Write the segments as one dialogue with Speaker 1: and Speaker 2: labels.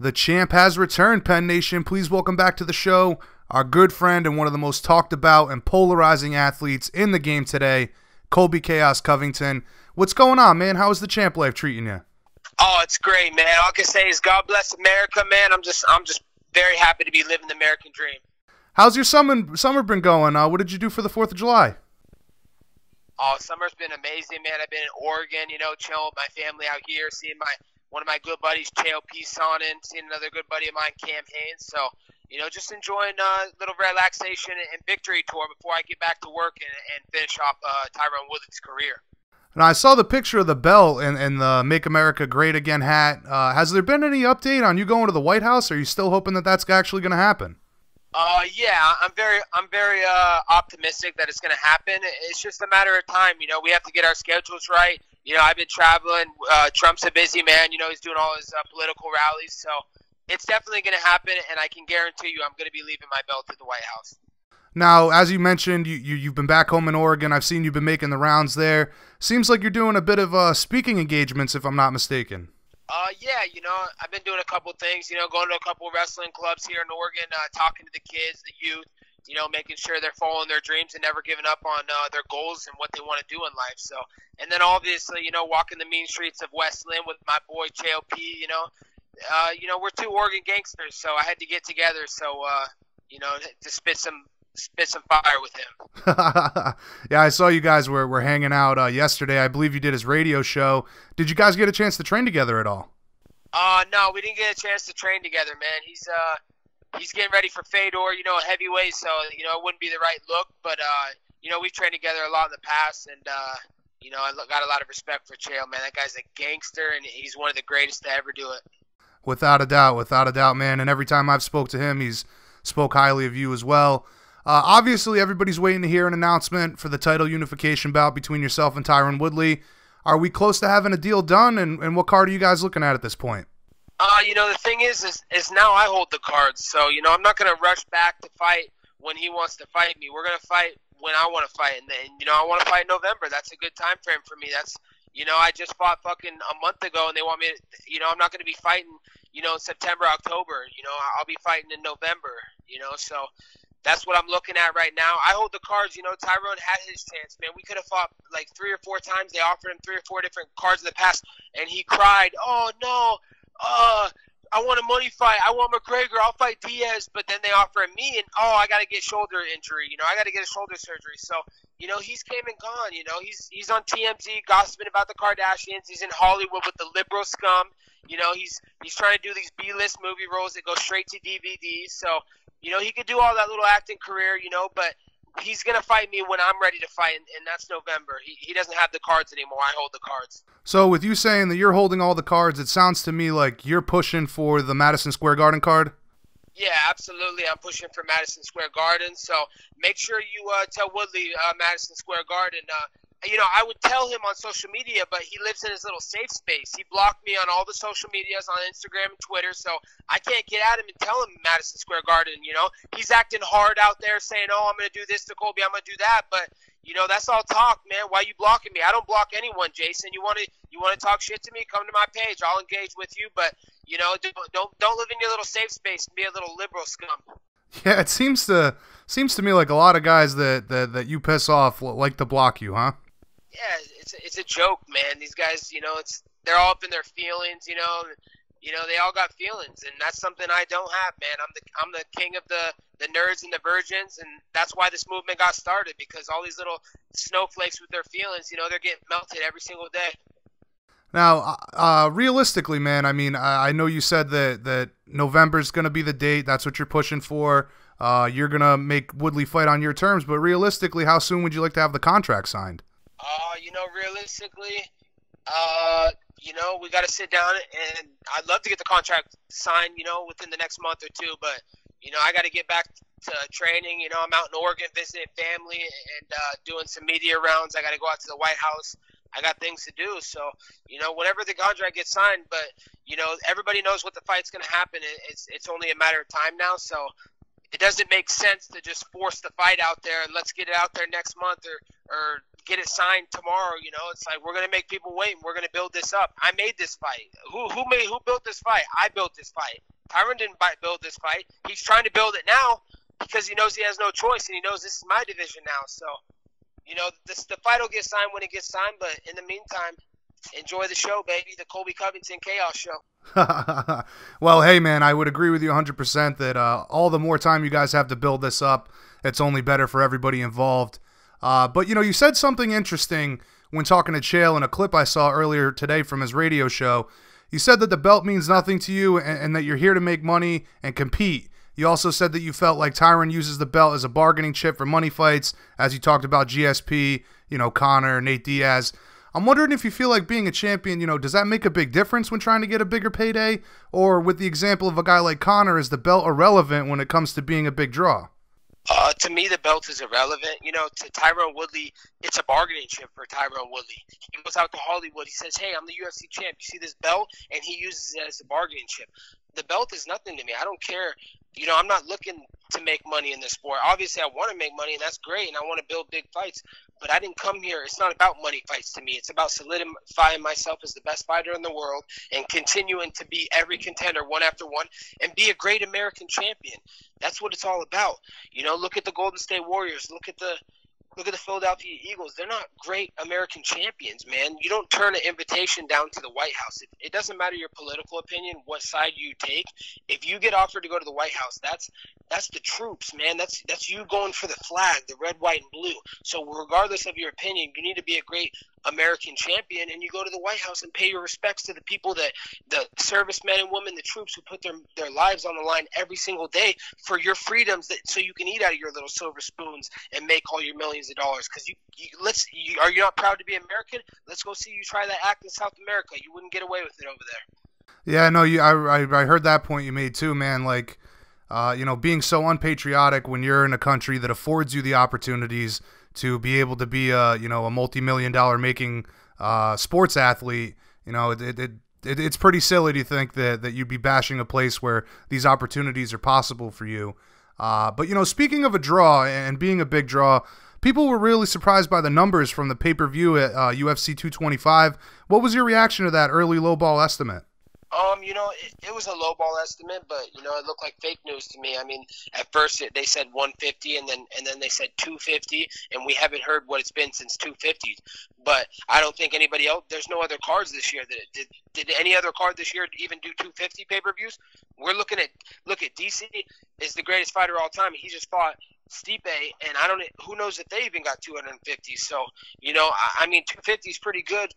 Speaker 1: The champ has returned, Penn Nation. Please welcome back to the show our good friend and one of the most talked about and polarizing athletes in the game today, Colby Covington. What's going on, man? How is the champ life treating you?
Speaker 2: Oh, it's great, man. All I can say is God bless America, man. I'm just very happy to be living the American dream.
Speaker 1: How's your summer been going? What did you do for the 4th of July?
Speaker 2: Oh, summer's been amazing, man. I've been in Oregon, chilling with my family out here, seeing one of my good buddies, J.O.P. Sonnen, seeing another good buddy of mine, Cam Haynes. So, just enjoying a little relaxation and victory tour before I get back to work and finish off Tyron Woodley's career.
Speaker 1: And I saw the picture of the belt and the Make America Great Again hat. Has there been any update on you going to the Whitehouse? Are you still hoping that that's actually going to happen?
Speaker 2: Yeah, I'm very optimistic that it's going to happen. It's just a matter of time. We have to get our schedules right. I've been traveling. Trump's a busy man. He's doing all his political rallies. So it's definitely going to happen, and I can guarantee you I'm going to be leaving my belt at the White House.
Speaker 1: Now, as you mentioned, you've been back home in Oregon. I've seen you've been making the rounds there. Seems like you're doing a bit of speaking engagements, if I'm not mistaken.
Speaker 2: Yeah, I've been doing a couple things, going to a couple wrestling clubs here in Oregon, talking to the kids, the youth, making sure they're following their dreams and never giving up on their goals and what they want to do in life. So, and then obviously, walking the mean streets of West Lynn with my boy J.O.P., we're two Oregon gangsters, so I had to get together, so, to spit some fire with him.
Speaker 1: Yeah, I saw you guys were hanging out yesterday. I believe you did his radio show. Did you guys get a chance to train together at all?
Speaker 2: No, we didn't get a chance to train together, man. He's getting ready for Fedor, heavyweight, so, it wouldn't be the right look. But, we've trained together a lot in the past, and, I got a lot of respect for Chael, man. That guy's a gangster, and he's one of the greatest to ever do it.
Speaker 1: Without a doubt, man. And every time I've spoke to him, he's spoke highly of you as well. Obviously, everybody's waiting to hear an announcement for the title unification bout between yourself and Tyron Woodley. Are we close to having a deal done, and what card are you guys looking at this point?
Speaker 2: The thing is now I hold the cards, so, I'm not going to rush back to fight when he wants to fight me. We're going to fight when I want to fight, and I want to fight in November. That's a good time frame for me. That's, I just fought fucking a month ago, and they want me to, I'm not going to be fighting, in September, October. I'll be fighting in November, so that's what I'm looking at right now. I hold the cards. Tyron had his chance, man. We could have fought like 3 or 4 times. They offered him 3 or 4 different cards in the past, and he cried, "Oh no, I want a money fight. I want McGregor. I'll fight Diaz." But then they offer him me, and I got to get shoulder injury. I got to get a shoulder surgery. So he's came and gone. He's on TMZ gossiping about the Kardashians. He's in Hollywood with the liberal scum. He's trying to do these B-list movie roles that go straight to DVD. So. He could do all that little acting career, but he's going to fight me when I'm ready to fight, and that's November. He doesn't have the cards anymore. I hold the cards.
Speaker 1: So with you saying that you're holding all the cards, it sounds to me like you're pushing for the Madison Square Garden card?
Speaker 2: Yeah, absolutely. I'm pushing for Madison Square Garden, so make sure you tell Woodley Madison Square Garden. I would tell him on social media, but he lives in his little safe space. He blocked me on all the social medias, on Instagram and Twitter, so I can't get at him and tell him Madison Square Garden, He's acting hard out there saying, "Oh, I'm going to do this to Colby, I'm going to do that," but, that's all talk, man. Why are you blocking me? I don't block anyone, Jason. You want to talk shit to me? Come to my page. I'll engage with you, but, don't live in your little safe space and be a little liberal scum.
Speaker 1: Yeah, it seems to me like a lot of guys that you piss off like to block you, huh?
Speaker 2: Yeah, it's a joke, man. These guys, they're all up in their feelings, they all got feelings, and that's something I don't have, man. I'm the king of the nerds and the virgins, and that's why this movement got started, because all these little snowflakes with their feelings, they're getting melted every single day.
Speaker 1: Now, realistically, man, I mean, I know you said that November's going to be the date. That's what you're pushing for. You're going to make Woodley fight on your terms, but realistically, how soon would you like to have the contract signed?
Speaker 2: Realistically, we got to sit down, and I'd love to get the contract signed, within the next month or two, but, I got to get back to training. I'm out in Oregon visiting family and doing some media rounds. I got to go out to the White House. I got things to do. So, whenever the contract gets signed, but, everybody knows what the fight's going to happen. It's only a matter of time now, so it doesn't make sense to just force the fight out there and let's get it out there next month or get it signed tomorrow. It's like we're gonna make people wait and we're gonna build this up. I made this fight. Who built this fight? I built this fight. Tyron didn't build this fight. He's trying to build it now because he knows he has no choice, and he knows this is my division now. So, the fight will get signed when it gets signed, but in the meantime, enjoy the show, baby, the Colby Covington Chaos Show.
Speaker 1: Well, hey, man, I would agree with you 100% that all the more time you guys have to build this up, it's only better for everybody involved. But, you said something interesting when talking to Chael in a clip I saw earlier today from his radio show. You said that the belt means nothing to you and that you're here to make money and compete. You also said that you felt like Tyron uses the belt as a bargaining chip for money fights, as you talked about GSP, Conor, Nate Diaz. I'm wondering if you feel like being a champion, does that make a big difference when trying to get a bigger payday? Or with the example of a guy like Conor, is the belt irrelevant when it comes to being a big draw?
Speaker 2: To me, the belt is irrelevant. To Tyron Woodley, it's a bargaining chip for Tyron Woodley. He goes out to Hollywood. He says, hey, I'm the UFC champ. You see this belt? And he uses it as a bargaining chip. The belt is nothing to me. I don't care. I'm not looking to make money in this sport. Obviously, I want to make money, and that's great, and I want to build big fights. But I didn't come here. It's not about money fights to me. It's about solidifying myself as the best fighter in the world and continuing to be every contender one after one and be a great American champion. That's what it's all about. Look at the Golden State Warriors. Look at the Philadelphia Eagles. They're not great American champions, man. You don't turn an invitation down to the White House. It doesn't matter your political opinion, what side you take. If you get offered to go to the White House, that's the troops, man. That's you going for the flag, the red, white, and blue. So regardless of your opinion, you need to be a great American champion, and you go to the White House and pay your respects to the people, the servicemen and women, the troops who put their lives on the line every single day for your freedoms, so you can eat out of your little silver spoons and make all your millions of dollars. Because are you not proud to be American? Let's go see you try that act in South America. You wouldn't get away with it over there.
Speaker 1: Yeah, no, I heard that point you made too, man. Like, being so unpatriotic when you're in a country that affords you the opportunities to be able to be a multi-million-dollar making sports athlete. It's pretty silly to think that you'd be bashing a place where these opportunities are possible for you. But speaking of a draw and being a big draw, people were really surprised by the numbers from the pay-per-view at UFC 225. What was your reaction to that early lowball estimate?
Speaker 2: It was a lowball estimate, but it looked like fake news to me. I mean, at first they said 150, and then they said 250, and we haven't heard what it's been since 250. But I don't think anybody else. There's no other cards this year. Did any other card this year even do 250 pay-per-views? Look at DC is the greatest fighter of all time. He just fought Stipe, and who knows if they even got 250. So, 250 is pretty good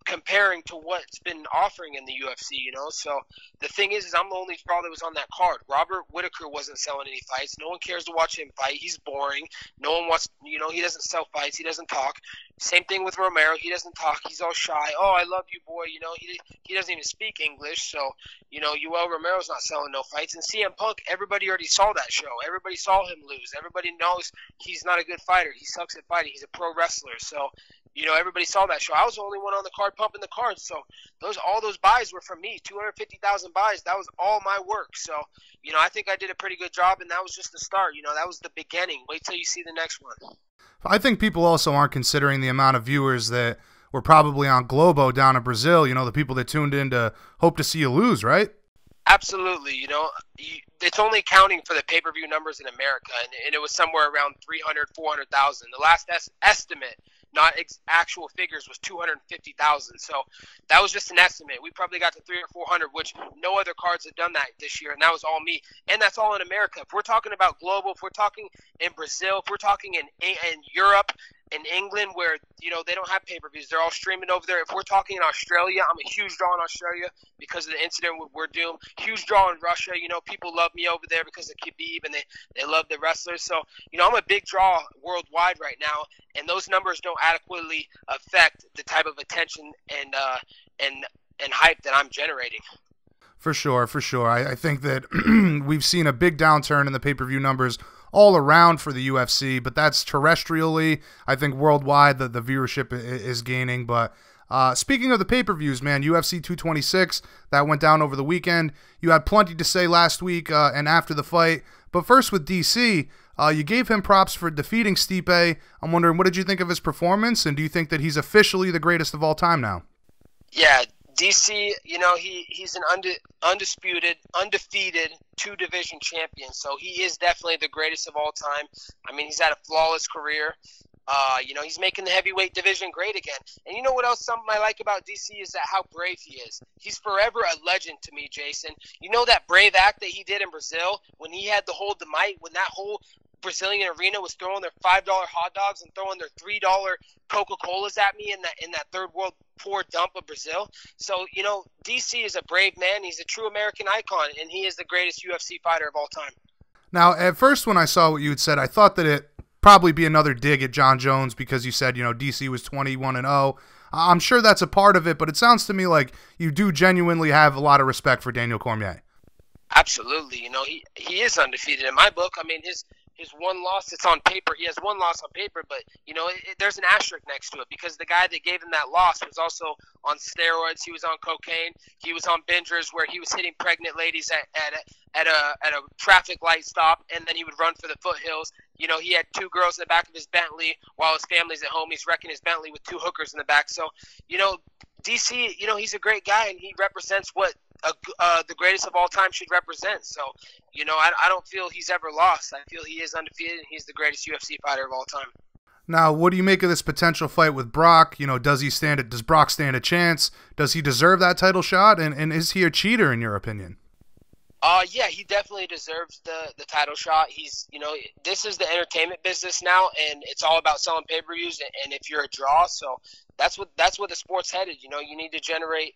Speaker 2: comparing to what's been offering in the UFC, So the thing is I'm the only draw that was on that card. Robert Whitaker wasn't selling any fights. No one cares to watch him fight. He's boring. No one wants, he doesn't sell fights. He doesn't talk. Same thing with Romero. He doesn't talk. He's all shy. Oh, I love you, boy. He doesn't even speak English. So, Yoel Romero's not selling no fights. And CM Punk, everybody already saw that show. Everybody saw him lose. Everybody knows he's not a good fighter. He sucks at fighting. He's a pro wrestler. So, everybody saw that show. I was the only one on the card pumping the cards. So all those buys were from me. 250,000 buys. That was all my work. So, I think I did a pretty good job, and that was just the start. That was the beginning. Wait till you see the next one.
Speaker 1: I think people also aren't considering the amount of viewers that were probably on Globo down in Brazil, the people that tuned in to hope to see you lose, right?
Speaker 2: Absolutely. It's only counting for the pay-per-view numbers in America, and it was somewhere around 300, 400,000. The last estimate, not actual figures, was 250,000. So that was just an estimate. We probably got to 300 or 400, which no other cards have done that this year, and that was all me. And that's all in America. If we're talking about global, if we're talking in Brazil, if we're talking in Europe, in England, where they don't have pay-per-views, they're all streaming over there. If we're talking in Australia, I'm a huge draw in Australia because of the incident with Werdum. Huge draw in Russia. People love me over there because of Khabib, and they love the wrestlers. So I'm a big draw worldwide right now, and those numbers don't adequately affect the type of attention and hype that I'm generating.
Speaker 1: For sure. I think that we've seen a big downturn in the pay-per-view numbers all around for the UFC, but that's terrestrially. I think worldwide the viewership is gaining. But speaking of the pay-per-views, man, UFC 226, that went down over the weekend. You had plenty to say last week and after the fight. But first with DC, you gave him props for defeating Stipe. I'm wondering, what did you think of his performance, and do you think that he's officially the greatest of all time now?
Speaker 2: Yeah, DC, he's an undefeated two-division champion, so he is definitely the greatest of all time. I mean, he's had a flawless career. He's making the heavyweight division great again. And you know what else something I like about DC is that how brave he is. He's forever a legend to me, Jason. You know that brave act that he did in Brazil when he had to hold the mic, when that whole Brazilian arena was throwing their $5 hot dogs and throwing their $3 Coca-Colas at me in that third world poor dump of Brazil. So, DC is a brave man. He's a true American icon, and he is the greatest UFC fighter of all time.
Speaker 1: Now, at first when I saw what you had said, I thought that it probably be another dig at John Jones because you said, DC was 21-0. I'm sure that's a part of it, but it sounds to me like you do genuinely have a lot of respect for Daniel Cormier.
Speaker 2: Absolutely. He is undefeated in my book. I mean, his one loss, it's on paper. He has one loss on paper, but, there's an asterisk next to it because the guy that gave him that loss was also on steroids. He was on cocaine. He was on bingers where he was hitting pregnant ladies at a traffic light stop, and then he would run for the foothills. He had two girls in the back of his Bentley while his family's at home. He's wrecking his Bentley with two hookers in the back. So, DC, he's a great guy, and he represents what the greatest of all time should represent. So, I don't feel he's ever lost. I feel he is undefeated, and he's the greatest UFC fighter of all time.
Speaker 1: Now, what do you make of this potential fight with Brock? Does Brock stand a chance? Does he deserve that title shot? And is he a cheater in your opinion?
Speaker 2: Yeah, he definitely deserves the title shot. He's, this is the entertainment business now, and it's all about selling pay-per-views. And if you're a draw, so that's what the sport's headed. You need to generate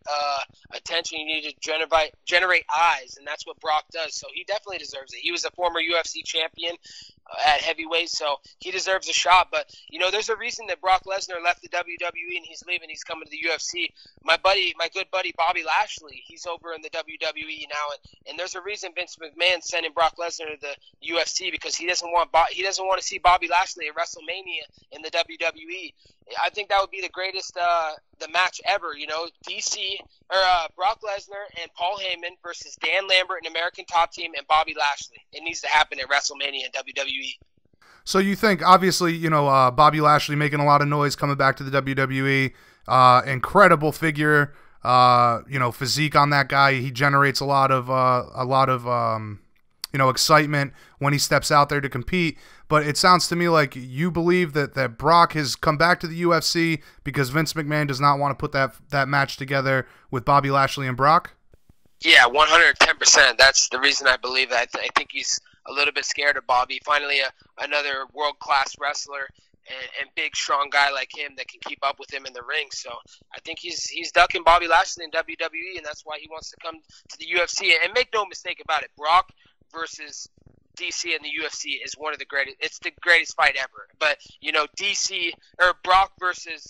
Speaker 2: attention. You need to generate eyes, and that's what Brock does. So he definitely deserves it. He was a former UFC champion at heavyweight, so he deserves a shot. But there's a reason that Brock Lesnar left the WWE and he's leaving. He's coming to the UFC. My good buddy Bobby Lashley, he's over in the WWE now, and there's a reason Vince McMahon sending Brock Lesnar to the UFC because he doesn't want to see Bobby Lashley at WrestleMania in the WWE. I think that would be the greatest the match ever. DC or Brock Lesnar and Paul Heyman versus Dan Lambert and American Top Team and Bobby Lashley. It needs to happen at WrestleMania and WWE.
Speaker 1: So you think, obviously, Bobby Lashley making a lot of noise coming back to the WWE, incredible figure, physique on that guy. He generates a lot of excitement when he steps out there to compete. But it sounds to me like you believe that Brock has come back to the UFC because Vince McMahon does not want to put that match together with Bobby Lashley and Brock?
Speaker 2: Yeah, 110%. That's the reason I believe that. I think he's a little bit scared of Bobby. Finally, another world-class wrestler and big, strong guy like him that can keep up with him in the ring. So I think he's ducking Bobby Lashley in WWE, and that's why he wants to come to the UFC. And make no mistake about it, Brock versus DC in the UFC is one of the greatest. It's the greatest fight ever. But DC or Brock versus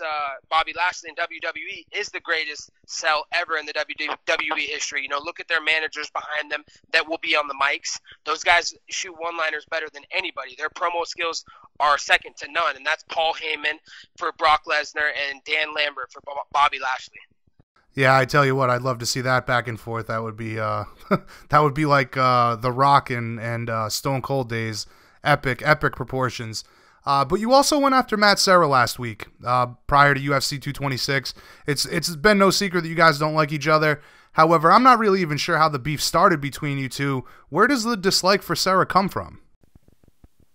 Speaker 2: Bobby Lashley in WWE is the greatest sell ever in the WWE history. Look at their managers behind them that will be on the mics. Those guys shoot one-liners better than anybody. Their promo skills are second to none, and that's Paul Heyman for Brock Lesnar and Dan Lambert for Bobby Lashley.
Speaker 1: Yeah, I tell you what, I'd love to see that back and forth. That would be that would be like The Rock and Stone Cold days, epic proportions. But you also went after Matt Serra last week, prior to UFC 226. It's been no secret that you guys don't like each other. However, I'm not really even sure how the beef started between you two. Where does the dislike for Serra come from?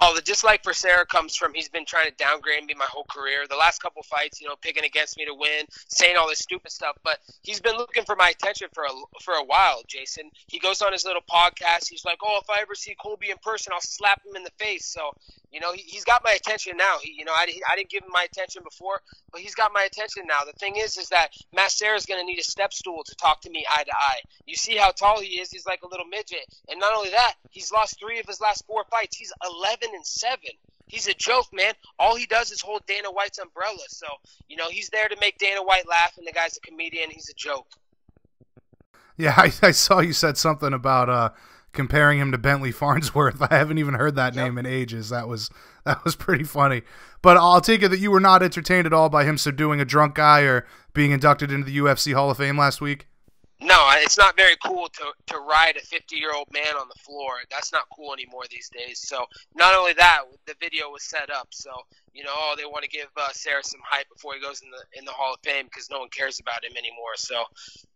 Speaker 2: Oh, the dislike for Serra comes from he's been trying to downgrade me my whole career. The last couple fights, picking against me to win, saying all this stupid stuff. But he's been looking for my attention for a while, Jason. He goes on his little podcast. He's like, oh, if I ever see Colby in person, I'll slap him in the face. So, he's got my attention now. I didn't give him my attention before, but he's got my attention now. The thing is that Matt Serra is going to need a step stool to talk to me eye to eye. You see how tall he is. He's like a little midget. And not only that, he's lost 3 of his last 4 fights. He's 11-7. He's a joke, man. All he does is hold Dana White's umbrella. So, he's there to make Dana White laugh, and the guy's a comedian. He's a joke.
Speaker 1: Yeah, I saw you said something about comparing him to Bentley Farnsworth. I haven't even heard that name in ages. That was pretty funny. But I'll take it that you were not entertained at all by him subduing a drunk guy or being inducted into the UFC Hall of Fame last week?
Speaker 2: No, it's not very cool to ride a 50-year-old man on the floor. That's not cool anymore these days. So not only that, the video was set up. So, they want to give Serra some hype before he goes in the Hall of Fame because no one cares about him anymore. So,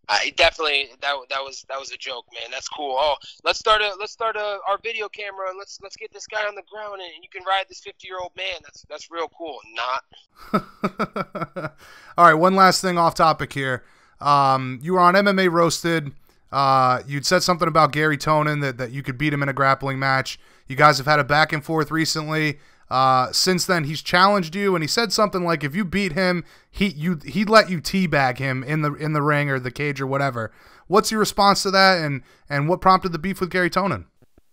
Speaker 2: I definitely that was a joke, man. That's cool. Oh, let's start our video camera and let's get this guy on the ground and you can ride this 50-year-old man. That's real cool. Not.
Speaker 1: All right, one last thing off topic here. You were on MMA Roasted. You'd said something about Gary Tonin that you could beat him in a grappling match. You guys have had a back and forth recently. Since then, he's challenged you, and he said something like, if you beat him, he'd let you teabag him in the ring or the cage or whatever. What's your response to that, and what prompted the beef with Gary Tonin?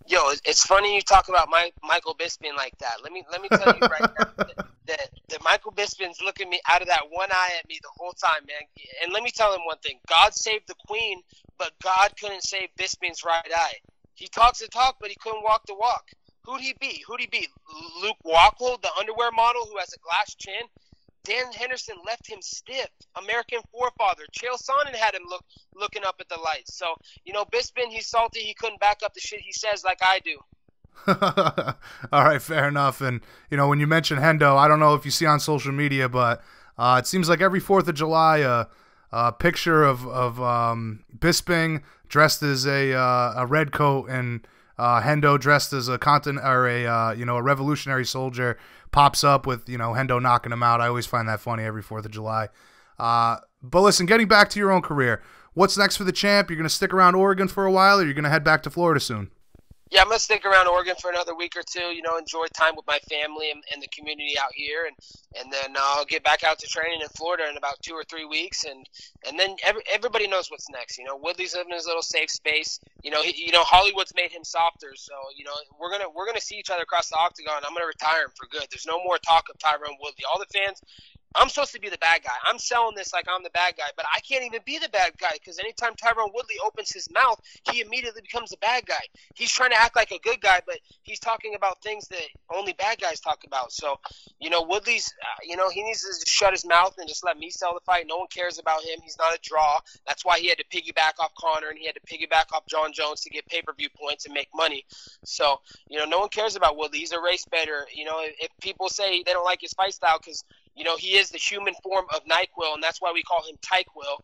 Speaker 2: Yo, it's funny you talk about Michael Bisping like that. Let me tell you right now that Michael Bisping's looking me out of that one eye at me the whole time, man. And let me tell him one thing: God saved the Queen, but God couldn't save Bisping's right eye. He talks the talk, but he couldn't walk the walk. Who'd he beat? Luke Walkle, the underwear model who has a glass chin? Dan Henderson left him stiff. American forefather. Chael Sonnen had him looking up at the lights. So, Bisping, he's salty. He couldn't back up the shit he says like I do.
Speaker 1: All right, fair enough. And, when you mention Hendo, I don't know if you see on social media, but it seems like every 4th of July, a picture of Bisping dressed as a red coat and Hendo dressed as a a revolutionary soldier pops up with Hendo knocking him out. I always find that funny every 4th of July. But listen, getting back to your own career, what's next for the champ? You're gonna stick around Oregon for a while, or you're gonna head back to Florida soon?
Speaker 2: Yeah, I'm going to stick around Oregon for another week or two, enjoy time with my family and the community out here. And then I'll get back out to training in Florida in about 2 or 3 weeks. And then everybody knows what's next. Woodley's living his little safe space. Hollywood's made him softer. So, we're going to see each other across the octagon. I'm going to retire him for good. There's no more talk of Tyron Woodley. All the fans, I'm supposed to be the bad guy. I'm selling this like I'm the bad guy, but I can't even be the bad guy because anytime Tyron Woodley opens his mouth, he immediately becomes the bad guy. He's trying to act like a good guy, but he's talking about things that only bad guys talk about. So, Woodley's, he needs to shut his mouth and just let me sell the fight. No one cares about him. He's not a draw. That's why he had to piggyback off Conor and he had to piggyback off John Jones to get pay-per-view points and make money. So, no one cares about Woodley. He's a race better. If people say they don't like his fight style because he is the human form of NyQuil, and that's why we call him Tyquil.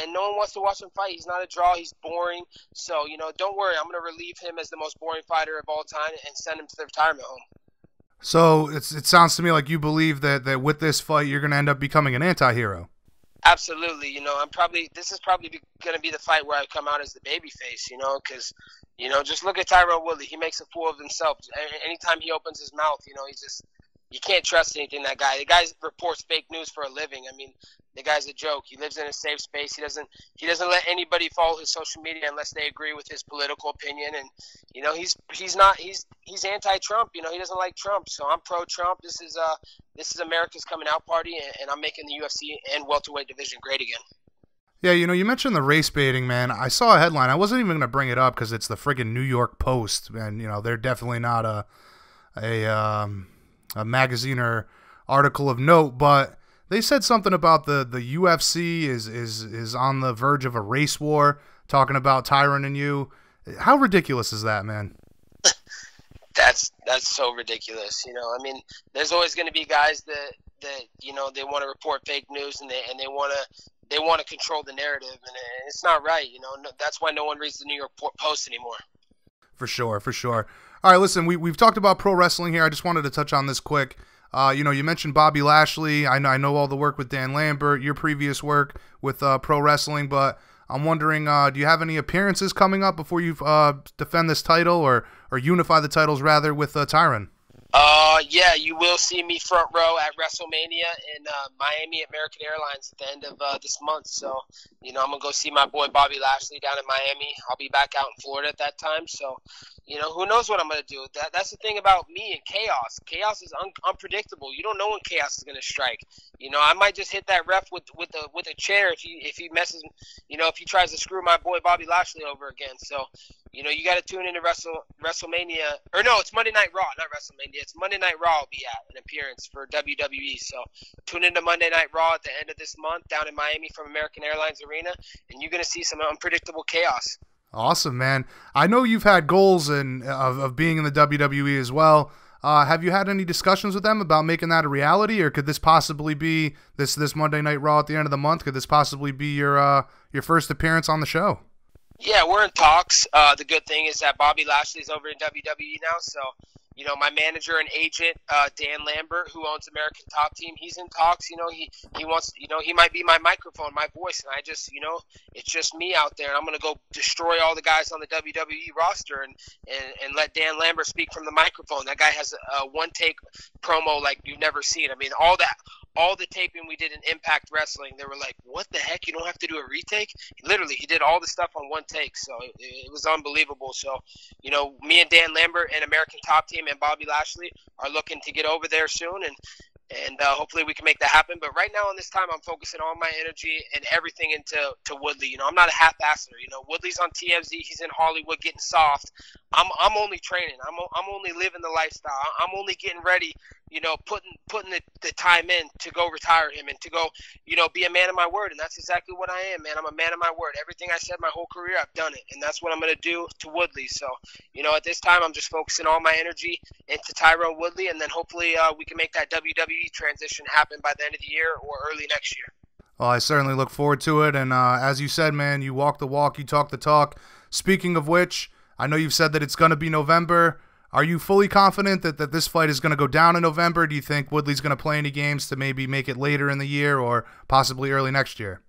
Speaker 2: And no one wants to watch him fight. He's not a draw. He's boring. So, don't worry. I'm going to relieve him as the most boring fighter of all time and send him to the retirement home.
Speaker 1: So it sounds to me like you believe that with this fight, you're going to end up becoming an anti-hero.
Speaker 2: Absolutely. This is probably going to be the fight where I come out as the babyface, because, just look at Tyron Woodley. He makes a fool of himself. Anytime he opens his mouth, he's just – you can't trust anything that guy. The guy reports fake news for a living. I mean, the guy's a joke. He lives in a safe space. He doesn't let anybody follow his social media unless they agree with his political opinion. And he's anti-Trump. He doesn't like Trump. So I'm pro-Trump. This is America's coming out party, and I'm making the UFC and welterweight division great again.
Speaker 1: Yeah, you mentioned the race baiting, man. I saw a headline. I wasn't even going to bring it up because it's the friggin' New York Post, and they're definitely not a magazine or article of note, but they said something about the UFC is on the verge of a race war, talking about Tyron and you. How ridiculous is that, man?
Speaker 2: That's so ridiculous. There's always going to be guys that they want to report fake news and they want to control the narrative, and it's not right. That's why no one reads the New York Post anymore.
Speaker 1: For sure. All right, listen, we've talked about pro wrestling here. I just wanted to touch on this quick. You mentioned Bobby Lashley. I know all the work with Dan Lambert, your previous work with pro wrestling, but I'm wondering, do you have any appearances coming up before you defend this title or unify the titles, rather, with Tyron?
Speaker 2: Yeah, you will see me front row at WrestleMania in Miami at American Airlines at the end of this month. So, I'm going to go see my boy Bobby Lashley down in Miami. I'll be back out in Florida at that time. So, who knows what I'm going to do. That's the thing about me and chaos. Chaos is unpredictable. You don't know when chaos is going to strike. I might just hit that ref with a chair if he messes, if he tries to screw my boy Bobby Lashley over again. So, you got to tune into WrestleMania. Or no, it's Monday Night Raw, not WrestleMania. It's Monday Night Raw I'll be at, an appearance for WWE. So tune into Monday Night Raw at the end of this month down in Miami from American Airlines Arena, and you're going to see some unpredictable chaos.
Speaker 1: Awesome, man. I know you've had goals of being in the WWE as well. Have you had any discussions with them about making that a reality, or could this possibly be this Monday Night Raw at the end of the month? Could this possibly be your first appearance on the show?
Speaker 2: Yeah, we're in talks. The good thing is that Bobby Lashley's over in WWE now, so my manager and agent, Dan Lambert, who owns American Top Team, he's in talks. He wants, he might be my microphone, my voice, and I just, it's just me out there, and I'm gonna go destroy all the guys on the WWE roster and let Dan Lambert speak from the microphone. That guy has a one take promo like you've never seen. I mean, all the taping we did in Impact Wrestling, they were like, what the heck? You don't have to do a retake? Literally, he did all the stuff on one take, so it was unbelievable. So, me and Dan Lambert and American Top Team and Bobby Lashley are looking to get over there soon, and hopefully we can make that happen. But right now, in this time, I'm focusing all my energy and everything into Woodley. I'm not a half-asser. Woodley's on TMZ. He's in Hollywood getting soft. I'm only training. I'm only living the lifestyle. I'm only getting ready, putting the time in to go retire him and to go, be a man of my word. And that's exactly what I am, man. I'm a man of my word. Everything I said my whole career, I've done it. And that's what I'm going to do to Woodley. So, at this time, I'm just focusing all my energy into Tyron Woodley. And then hopefully we can make that WWE transition happen by the end of the year or early next year.
Speaker 1: Well, I certainly look forward to it. And as you said, man, you walk the walk, you talk the talk. Speaking of which, I know you've said that it's going to be November. Are you fully confident that this fight is going to go down in November? Do you think Woodley's going to play any games to maybe make it later in the year or possibly early next year?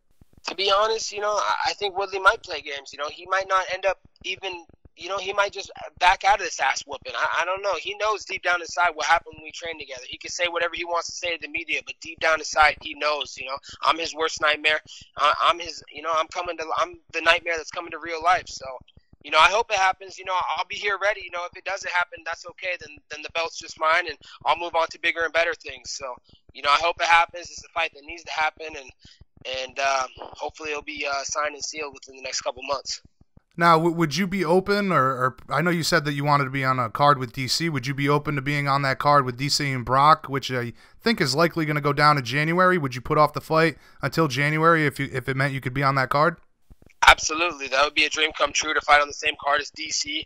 Speaker 2: To be honest, I think Woodley might play games. He might not end up even, he might just back out of this ass whooping. I don't know. He knows deep down inside what happened when we trained together. He can say whatever he wants to say to the media, but deep down inside, he knows, I'm his worst nightmare. I'm the nightmare that's coming to real life. So, I hope it happens. I'll be here ready. If it doesn't happen, that's okay. Then the belt's just mine, and I'll move on to bigger and better things. So, I hope it happens. It's a fight that needs to happen, and hopefully it'll be signed and sealed within the next couple months.
Speaker 1: Now, would you be open, or I know you said that you wanted to be on a card with DC. Would you be open to being on that card with DC and Brock, which I think is likely going to go down in January? Would you put off the fight until January if it meant you could be on that card?
Speaker 2: Absolutely. That would be a dream come true to fight on the same card as DC.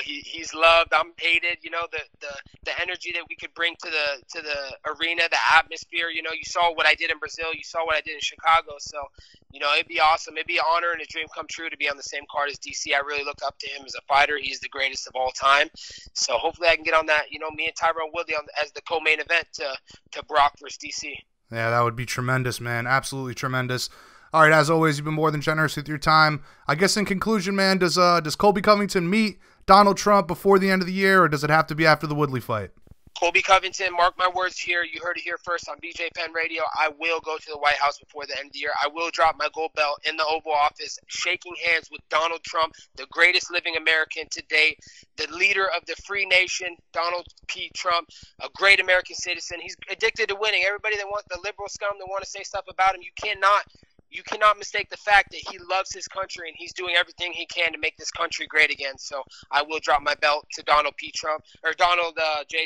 Speaker 2: He's loved. I'm hated. The energy that we could bring to the arena, the atmosphere. You saw what I did in Brazil. You saw what I did in Chicago. So, it'd be awesome. It'd be an honor and a dream come true to be on the same card as DC. I really look up to him as a fighter. He's the greatest of all time. So hopefully I can get on that. Me and Tyron Woodley as the co-main event to Brock versus DC.
Speaker 1: Yeah, that would be tremendous, man. Absolutely tremendous. All right, as always, you've been more than generous with your time. I guess in conclusion, man, does Colby Covington meet Donald Trump before the end of the year, or does it have to be after the Woodley fight?
Speaker 2: Colby Covington, mark my words here. You heard it here first on BJ Penn Radio. I will go to the White House before the end of the year. I will drop my gold belt in the Oval Office, shaking hands with Donald Trump, the greatest living American to date, the leader of the free nation, Donald P. Trump, a great American citizen. He's addicted to winning. Everybody that wants the liberal scum that want to say stuff about him, you cannot mistake the fact that he loves his country and he's doing everything he can to make this country great again. So I will drop my belt to Donald J.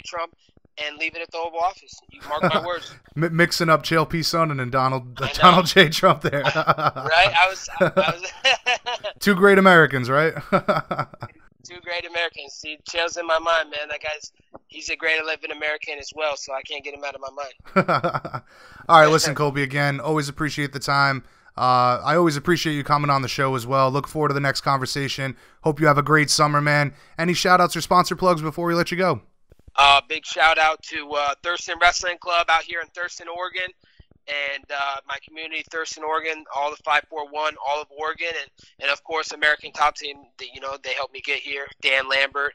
Speaker 2: Trump and leave it at the Oval Office. You mark my words.
Speaker 1: Mixing up Chael P. Sonnen and Donald J. Trump there.
Speaker 2: Right? I was
Speaker 1: Two great Americans, right?
Speaker 2: Two great Americans. See, Chael's in my mind, man. He's a great living American as well, so I can't get him out of my mind.
Speaker 1: All right, listen, Colby, again, always appreciate the time. I always appreciate you coming on the show as well. Look forward to the next conversation. Hope you have a great summer, man. Any shout-outs or sponsor plugs before we let you go?
Speaker 2: Big shout-out to Thurston Wrestling Club out here in Thurston, Oregon, and my community, Thurston, Oregon, all the 541, all of Oregon, and of course, American Top Team, they helped me get here, Dan Lambert,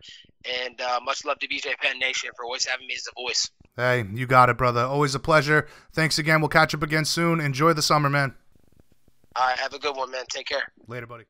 Speaker 2: and much love to BJ Penn Nation for always having me as a voice.
Speaker 1: Hey, you got it, brother. Always a pleasure. Thanks again. We'll catch up again soon. Enjoy the summer, man.
Speaker 2: All right, have a good one, man. Take care.
Speaker 1: Later, buddy.